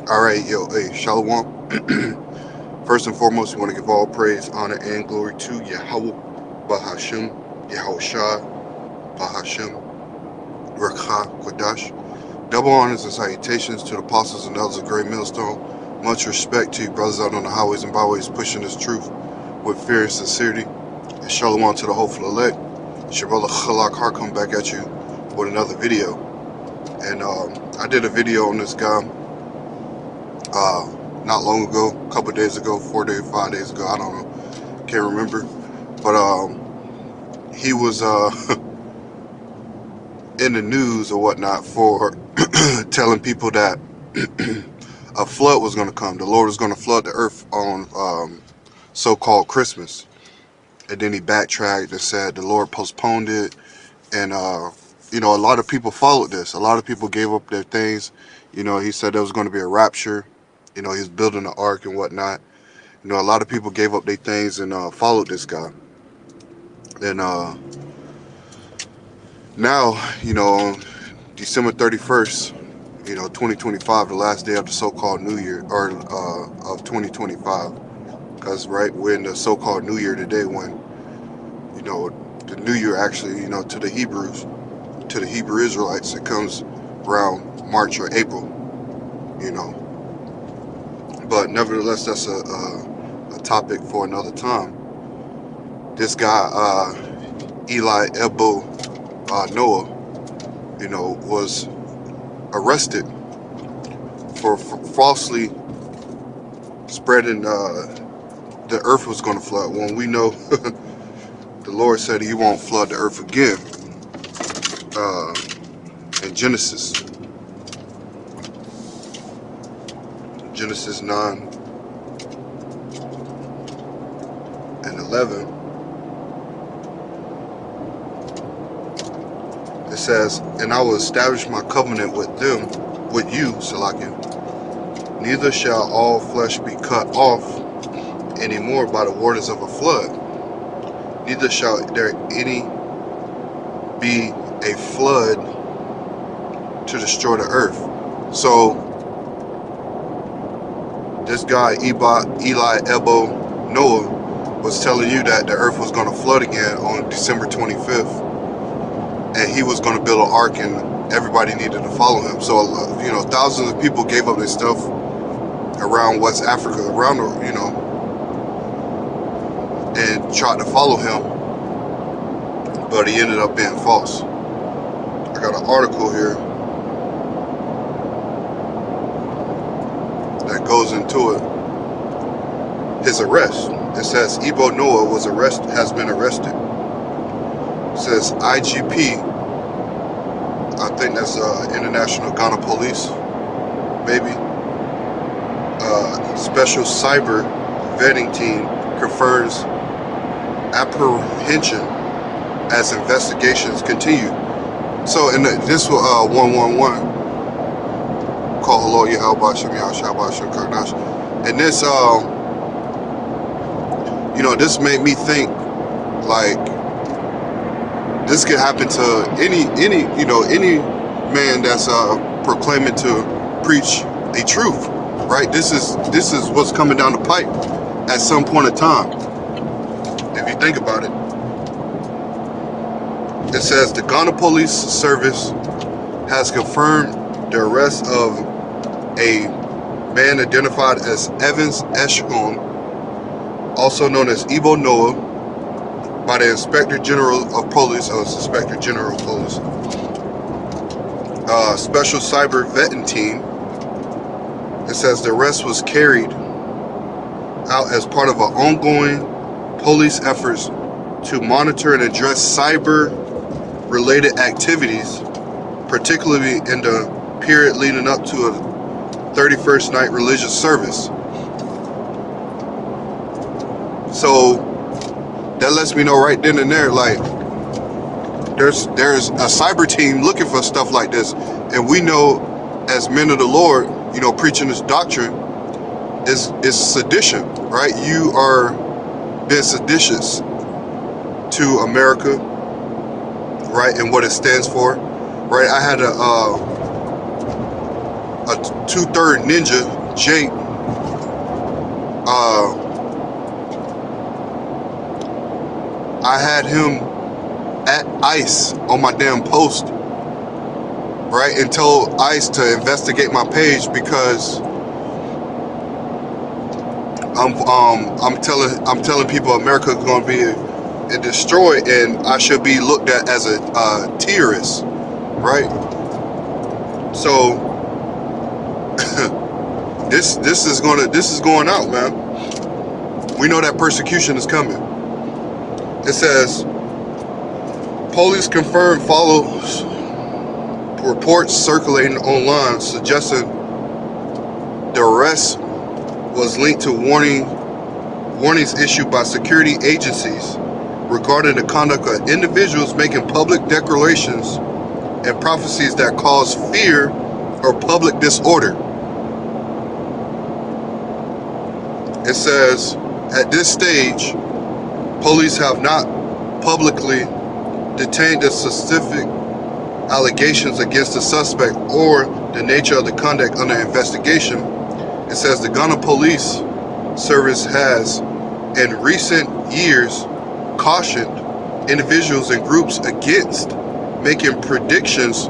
Alright, yo, hey, Shalom. First and foremost, we want to give all praise, honor, and glory to Yahweh, Bahashim, Yahweh Shah, Bahashim, Rakha, Kodash. Double honors and salutations to the apostles and elders of Great Millstone. Much respect to you brothers out on the highways and byways pushing this truth with fear and sincerity. And Shalom to the hopeful elect. Shabbat Chalak Har come back at you with another video. And I did a video on this guy not long ago, a couple days ago, 4 days, 5 days ago, I don't know, can't remember. But he was in the news or whatnot for telling people that a flood was going to come. The Lord was going to flood the earth on so-called Christmas. And then he backtracked and said the Lord postponed it. And, a lot of people followed this. A lot of people gave up their things. He said there was going to be a rapture. He's building an ark and whatnot. A lot of people gave up their things and followed this guy. And now, December 31st, 2025, the last day of the so-called New Year, or of 2025. Because, right, we're in the so-called New Year today when, the New Year actually, to the Hebrews, to the Hebrew Israelites, it comes around March or April, But nevertheless, that's a topic for another time. This guy, Eli Ebo Noah, was arrested for falsely spreading the earth was going to flood when we know the Lord said he won't flood the earth again in Genesis 9 and 11. It says, "And I will establish my covenant with you, Salakia. Neither shall all flesh be cut off anymore by the waters of a flood. Neither shall there any be a flood to destroy the earth." So this guy, Eli Ebo Noah, was telling you that the earth was going to flood again on December 25th. And he was going to build an ark and everybody needed to follow him. So, thousands of people gave up their stuff around West Africa, around, and tried to follow him. But he ended up being false. I got an article here that goes into it. His arrest. It says Ebo Noah has been arrested. It says IGP, I think that's International Ghana Police, maybe. Special Cyber Vetting Team confirms apprehension as investigations continue. So in this 111, call hello Yahweh Bashem Yahshua Bashem Karnash. And this this made me think like this could happen to any man that's proclaiming to preach a truth, right? This is what's coming down the pipe at some point in time. If you think about it, it says the Ghana Police Service has confirmed the arrest of a man identified as Evans Eshon, also known as Ebo Noah, by the Inspector General of Police, Inspector General of Police, Special Cyber Vetting Team. It says the arrest was carried out as part of an ongoing police efforts to monitor and address cyber-related activities, particularly in the period leading up to a 31st night religious service. So that lets me know right then and there, like, there's a cyber team looking for stuff like this, and we know as men of the Lord, preaching this doctrine is sedition, right? You are being seditious to America, right, and what it stands for, right? I had a 2/3 ninja, Jake, I had him at ICE on my damn post, right, and told ICE to investigate my page because I'm telling people America is going to be destroyed, and I should be looked at as a terrorist, right? So this is going out, man. We know that persecution is coming. It says police confirm follows reports circulating online suggesting the arrest was linked to warnings issued by security agencies regarding the conduct of individuals making public declarations and prophecies that cause fear or public disorder. It says, at this stage, police have not publicly detained the specific allegations against the suspect or the nature of the conduct under investigation. It says the Ghana Police Service has, in recent years, cautioned individuals and groups against making predictions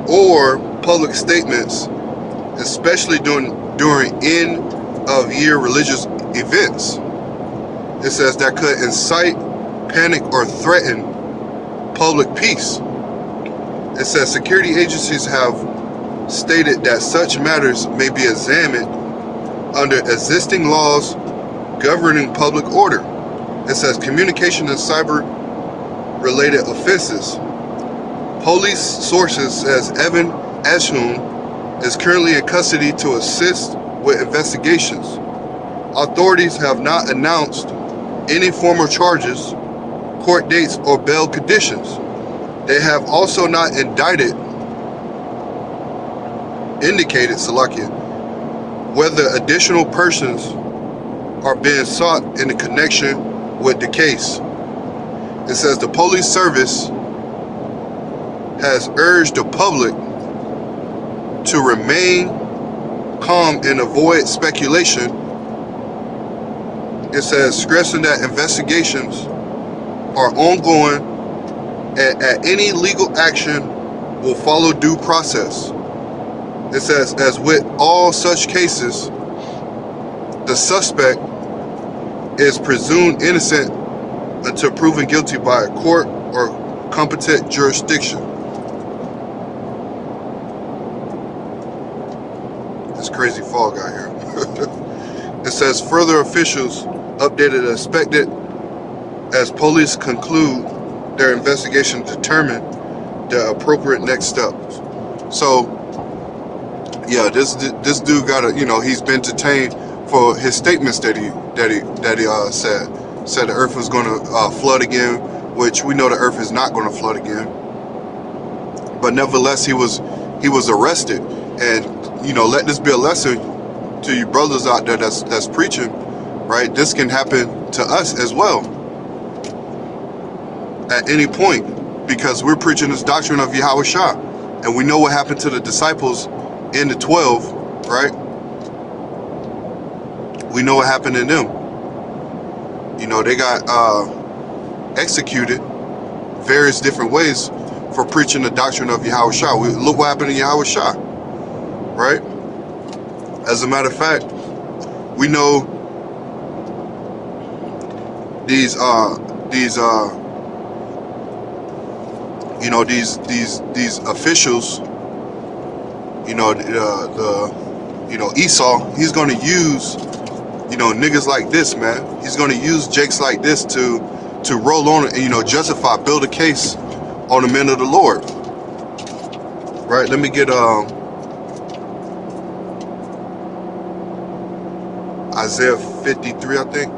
or public statements, especially during end-of-year religious events. It says that could incite panic or threaten public peace. It says security agencies have stated that such matters may be examined under existing laws governing public order. It says communication and cyber-related offenses. Police sources says Evan Ashnoon is currently in custody to assist with investigations. Authorities have not announced any formal charges, court dates, or bail conditions. They have also not indicated Salakia, whether additional persons are being sought in connection with the case. It says the police service has urged the public to remain calm and avoid speculation. It says stressing that investigations are ongoing and at any legal action will follow due process. It says, as with all such cases, the suspect is presumed innocent until proven guilty by a court or competent jurisdiction. This crazy fog out here. It says further officials updated as expected as police conclude their investigation to determine the appropriate next steps. So, yeah, this dude got he's been detained for his statements that he said the earth was going to flood again, which we know the earth is not going to flood again. But nevertheless, he was arrested, and let this be a lesson to you brothers out there that's preaching, right? This can happen to us as well at any point, because we're preaching this doctrine of Yahweh Shah, and we know what happened to the disciples in the 12, right? We know what happened to them. They got executed various different ways for preaching the doctrine of Yahweh Shah. Look what happened to Yahweh Shah, right? As a matter of fact, we know these officials, Esau, he's going to use niggas like this, man. He's going to use jakes like this to roll on and justify, build a case on the men of the Lord, right? Let me get Isaiah 53, I think.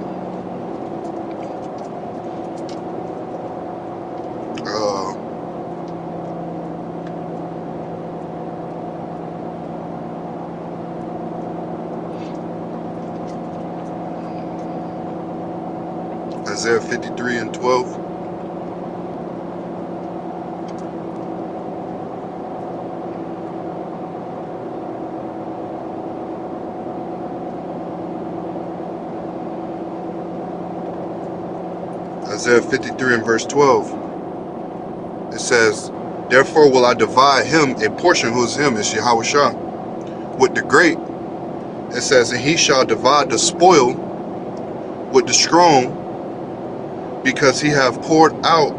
Isaiah 53 and 12. Isaiah 53 and verse 12. It says, therefore will I divide him a portion, who's him, is Yahushua, with the great. It says, and he shall divide the spoil with the strong, because he have poured out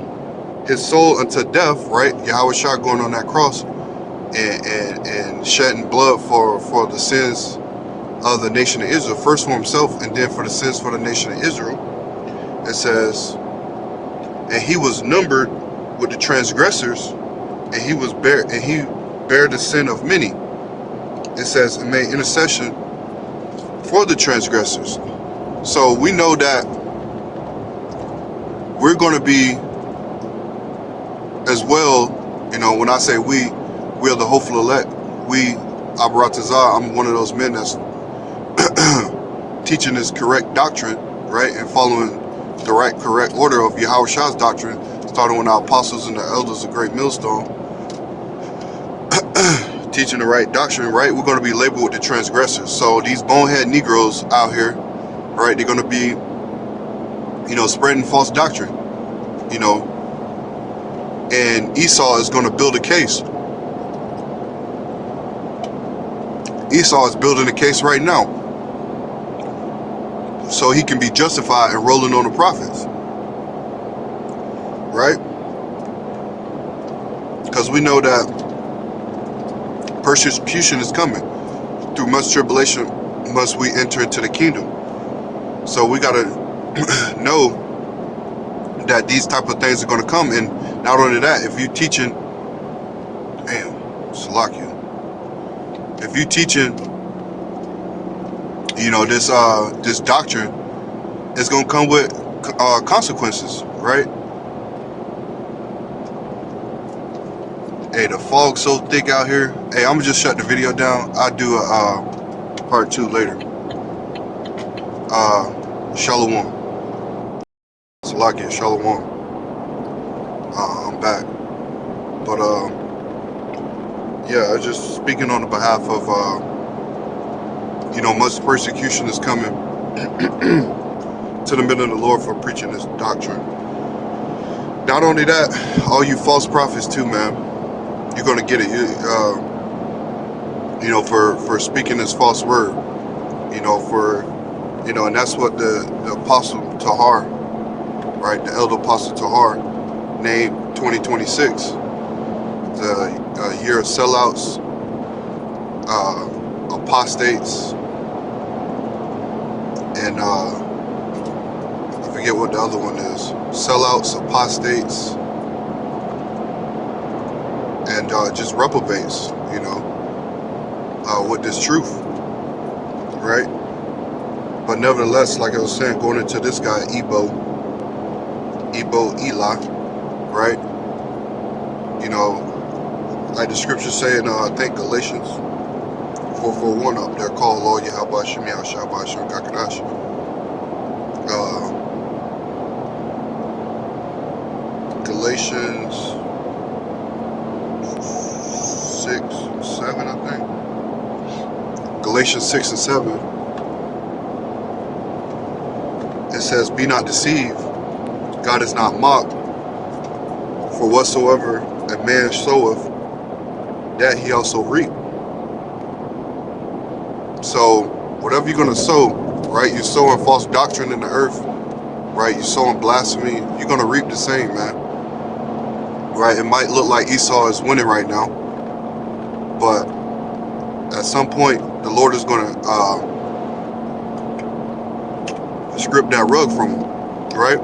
his soul unto death, right? Yahushua going on that cross and shedding blood for the sins of the nation of Israel, first for himself and then for the sins for the nation of Israel. It says, and he was numbered with the transgressors, and he bare the sin of many. It says, and made intercession for the transgressors. So we know that we're going to be as well, you know, when I say we are the hopeful elect. We, Abaratazar, I'm one of those men that's teaching this correct doctrine, right, and following the right, correct order of Yahushua's doctrine, starting with our apostles and the elders of Great Millstone, teaching the right doctrine, right, we're going to be labeled with the transgressors. So these bonehead Negroes out here, right, they're going to be, you know, spreading false doctrine, you know, and Esau is going to build a case. Esau is building a case right now, so he can be justified in rolling on the prophets, right? Because we know that persecution is coming. Through much tribulation must we enter into the kingdom. So we got to know that these type of things are going to come. And not only that, if you teaching, damn, Salakia, if you teaching, you know, this doctrine, it's going to come with consequences, right? Hey, the fog's so thick out here. Hey, I'm gonna just shut the video down. I'll do a part 2 later. Shalom. Salakia, Shalom. I'm back. But yeah, just speaking on the behalf of you know, much persecution is coming to the men of the Lord for preaching this doctrine. Not only that, all you false prophets too, man, you're gonna get it. You know, for speaking this false word, you know, and that's what the apostle Tahar, right, the elder apostle Tahar, named 2026, the year of sellouts, apostates, and I forget what the other one is. Sellouts, apostates, and just reprobates, you know, with this truth, right? But nevertheless, like I was saying, going into this guy, Ebo Eli, right? You know, like the scriptures say in, I think, Galatians 4:41 up there, call Lord Yahweh Shem Yahshua B'Ashem Kakadash. Galatians 6:7, I think. Galatians 6 and 7. It says, be not deceived, God is not mocked, for whatsoever a man soweth, that he also reap. So whatever you're going to sow, right, you're sowing false doctrine in the earth, right, you're sowing blasphemy, you're going to reap the same, man, right? It might look like Esau is winning right now, but at some point the Lord is going to strip that rug from him, right?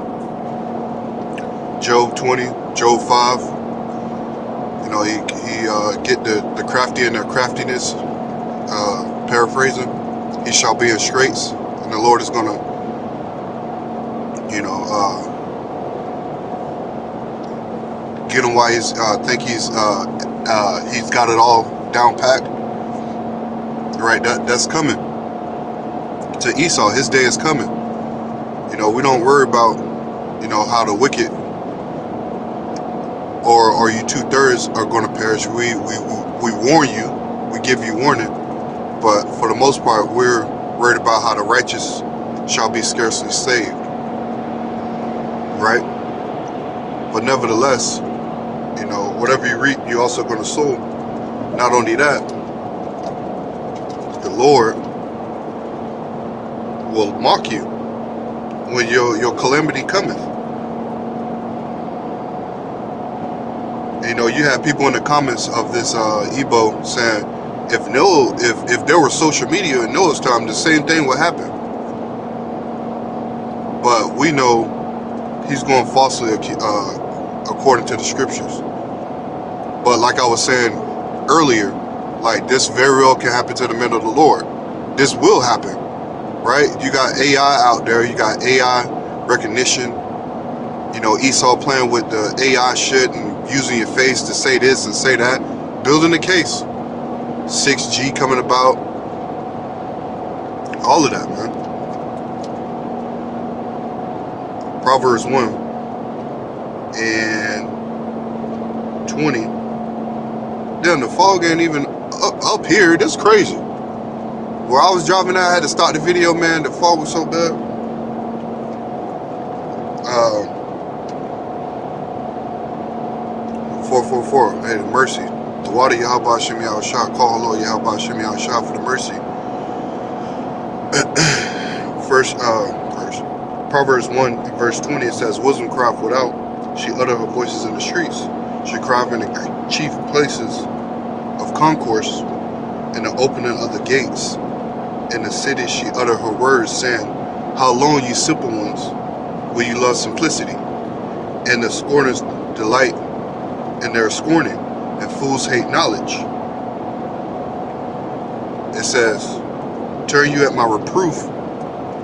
Job 20, Job 5, you know, he get the crafty in their craftiness, paraphrasing, he shall be in straits, and the Lord is going to, you know, get him while he's think he's got it all down packed, right? That's coming to Esau. His day is coming. You know, we don't worry about, you know, how the wicked or you 2/3 are going to perish. We warn you, we give you warning, but for the most part, we're worried about how the righteous shall be scarcely saved, right? But nevertheless, you know, whatever you reap, you're also going to sow. Not only that, the Lord will mock you when your calamity cometh. You know, you have people in the comments of this Ebo saying, if there were social media in Noah's time, the same thing would happen. But we know he's going falsely according to the scriptures. But like I was saying earlier, like this very well can happen to the men of the Lord. This will happen, right? You got AI out there. You got AI recognition. You know, Esau playing with the AI shit and using your face to say this and say that. Building a case. 6G coming about. All of that, man. Proverbs 1 and 20. Damn, the fog ain't even up here. That's crazy. Where I was driving at, I had to stop the video, man. The fog was so bad. 444. Hey, the mercy. The water Yahweh Shem Yahushua. Call Lord Yahweh Shem Yahushua for the mercy. First, Proverbs 1, verse 20, it says, wisdom crieth without. She uttereth her voices in the streets. She crieth in the chief places of concourse, in the opening of the gates. In the city she uttered her words, saying, how long, ye simple ones, will you love simplicity? And the scorners delight in their scorning, and fools hate knowledge. It says, turn you at my reproof.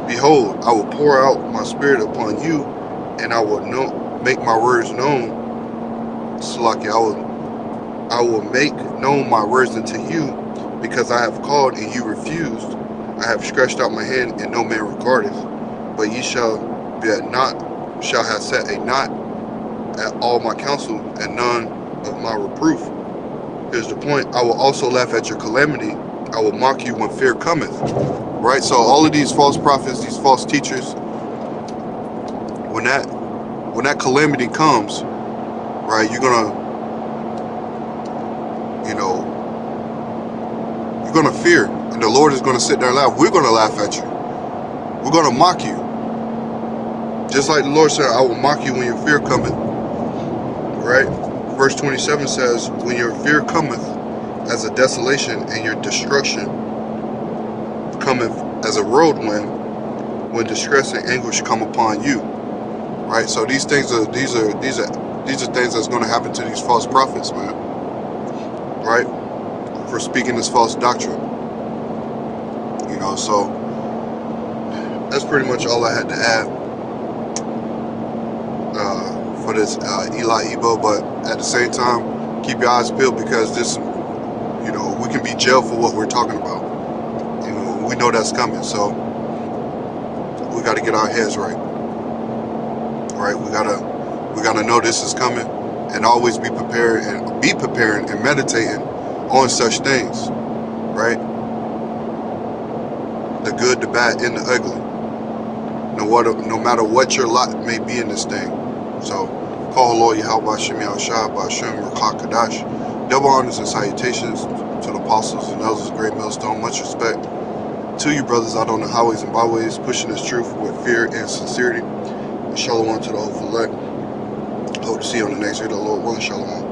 Behold, I will pour out my spirit upon you, and I will make my words known. Salaki, I will make known my words unto you, because I have called and you refused. I have stretched out my hand and no man regardeth. But ye shall have set a knot at all my counsel, and none of my reproof. Here's the point. I will also laugh at your calamity. I will mock you when fear cometh. Right? So all of these false prophets, these false teachers, when that calamity comes, right, you're gonna fear, and the Lord is gonna sit there and laugh. We're gonna laugh at you. We're gonna mock you. Just like the Lord said, I will mock you when your fear cometh. Right? Verse 27 says, when your fear cometh as a desolation, and your destruction cometh as a whirlwind, when distress and anguish come upon you. Right? So these things are things that's going to happen to these false prophets, man. Right? For speaking this false doctrine. You know, so that's pretty much all I had to add for this Eli Ebo. But at the same time, keep your eyes peeled, because this, you know, we can be jailed for what we're talking about. You know, we know that's coming, so we got to get our heads right. Right? We gotta know this is coming, and always be prepared and meditating on such things. Right? The good, the bad, and the ugly. No matter what your lot may be in this thing. So, call Lord Yahweh Shem Yahushua B'Hashem Rakha Kadash. Double honors and salutations to the apostles and elders of Great Millstone. Much respect to you brothers out on the highways and byways, pushing this truth with fear and sincerity. And shalom to the whole elect. Hope to see you on the next video, Lord willing. Shalom.